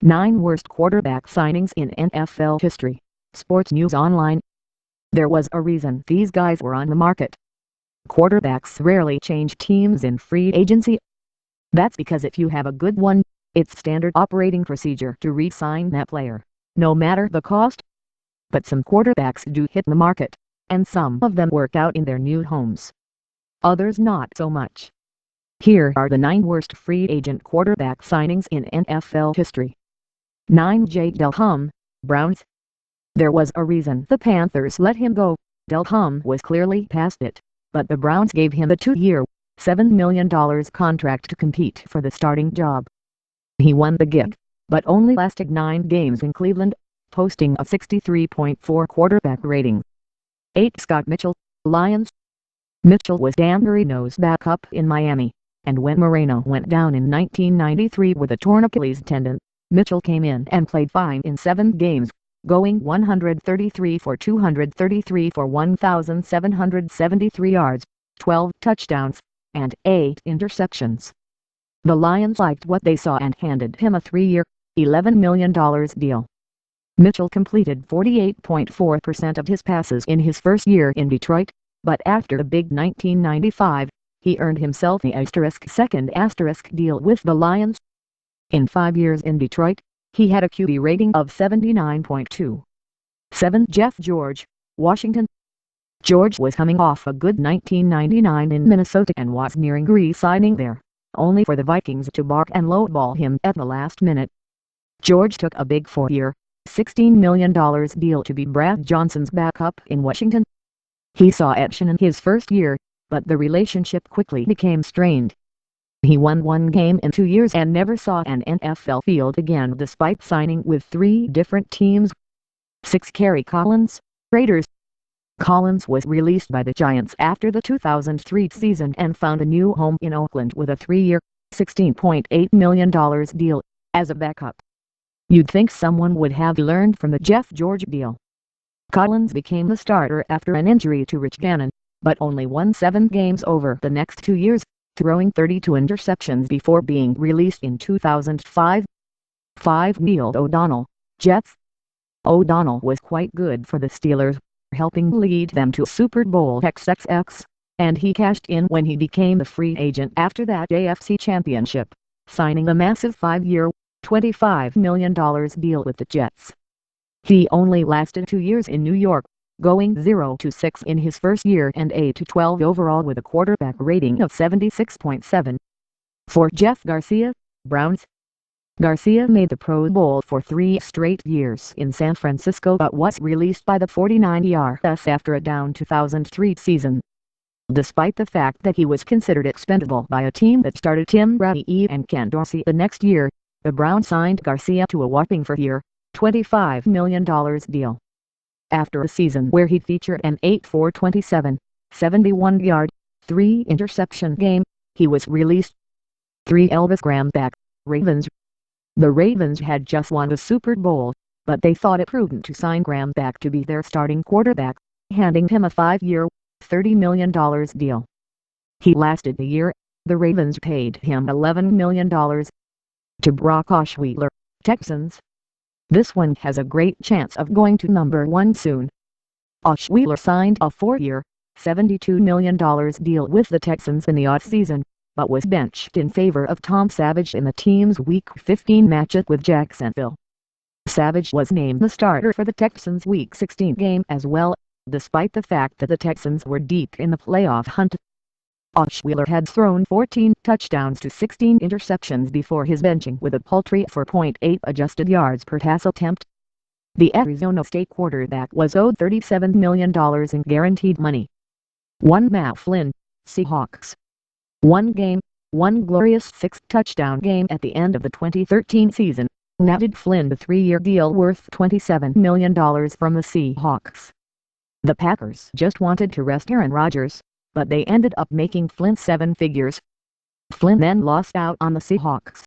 9 Worst Quarterback Signings in NFL History. Sports News Online. There was a reason these guys were on the market. Quarterbacks rarely change teams in free agency. That's because if you have a good one, it's standard operating procedure to re-sign that player, no matter the cost. But some quarterbacks do hit the market, and some of them work out in their new homes. Others not so much. Here are the 9 worst free agent quarterback signings in NFL history. 9. Delhomme, Browns. There was a reason the Panthers let him go. Delhomme was clearly past it, but the Browns gave him a 2-year, $7 million contract to compete for the starting job. He won the gig, but only lasted 9 games in Cleveland, posting a 63.4 quarterback rating. 8. Scott Mitchell, Lions. Mitchell was Dan Marino's backup in Miami, and when Marino went down in 1993 with a torn Achilles tendon, Mitchell came in and played fine in 7 games, going 133 for 233 for 1,773 yards, 12 touchdowns, and 8 interceptions. The Lions liked what they saw and handed him a 3-year, $11 million deal. Mitchell completed 48.4% of his passes in his first year in Detroit, but after the big 1995, he earned himself the second deal with the Lions. In 5 years in Detroit, he had a QB rating of 79.2. 7. Jeff George, Washington. George was coming off a good 1999 in Minnesota and was nearing re-signing there, only for the Vikings to balk and lowball him at the last minute. George took a big 4-year, $16 million deal to be Brad Johnson's backup in Washington. He saw action in his first year, but the relationship quickly became strained. He won 1 game in 2 years and never saw an NFL field again despite signing with 3 different teams. 6. Kerry Collins, Raiders. Collins was released by the Giants after the 2003 season and found a new home in Oakland with a 3-year, $16.8 million deal, as a backup. You'd think someone would have learned from the Jeff George deal. Collins became the starter after an injury to Rich Gannon, but only won 7 games over the next 2 years, throwing 32 interceptions before being released in 2005. 5. Neil O'Donnell, Jets. O'Donnell was quite good for the Steelers, helping lead them to Super Bowl XXX, and he cashed in when he became a free agent after that AFC Championship, signing a massive 5-year, $25 million deal with the Jets. He only lasted 2 years in New York, going 0-6 in his first year and 8-12 overall with a quarterback rating of 76.7. 4. Jeff Garcia, Browns. Garcia made the Pro Bowl for 3 straight years in San Francisco but was released by the 49ers after a down 2003 season. Despite the fact that he was considered expendable by a team that started Tim Brady and Ken Dorsey the next year, the Browns signed Garcia to a whopping 4-year, $25 million deal. After a season where he featured an 8-for-27, 71-yard, 3-interception game, he was released. 3. Elvis Graham back, Ravens. The Ravens had just won the Super Bowl, but they thought it prudent to sign Graham back to be their starting quarterback, handing him a 5-year, $30 million deal. He lasted a year. The Ravens paid him $11 million. To Brock Osweiler, Texans. This one has a great chance of going to number 1 soon. Osweiler signed a 4-year, $72 million deal with the Texans in the offseason, but was benched in favor of Tom Savage in the team's Week 15 matchup with Jacksonville. Savage was named the starter for the Texans' Week 16 game as well, despite the fact that the Texans were deep in the playoff hunt. Osweiler had thrown 14 touchdowns to 16 interceptions before his benching with a paltry 4.8 adjusted yards per pass attempt. The Arizona State quarterback was owed $37 million in guaranteed money. 1. Matt Flynn, Seahawks. 1 game, 1 glorious 6-touchdown game at the end of the 2013 season, netted Flynn a 3-year deal worth $27 million from the Seahawks. The Packers just wanted to rest Aaron Rodgers, but they ended up making Flynn 7 figures. Flynn then lost out on the Seahawks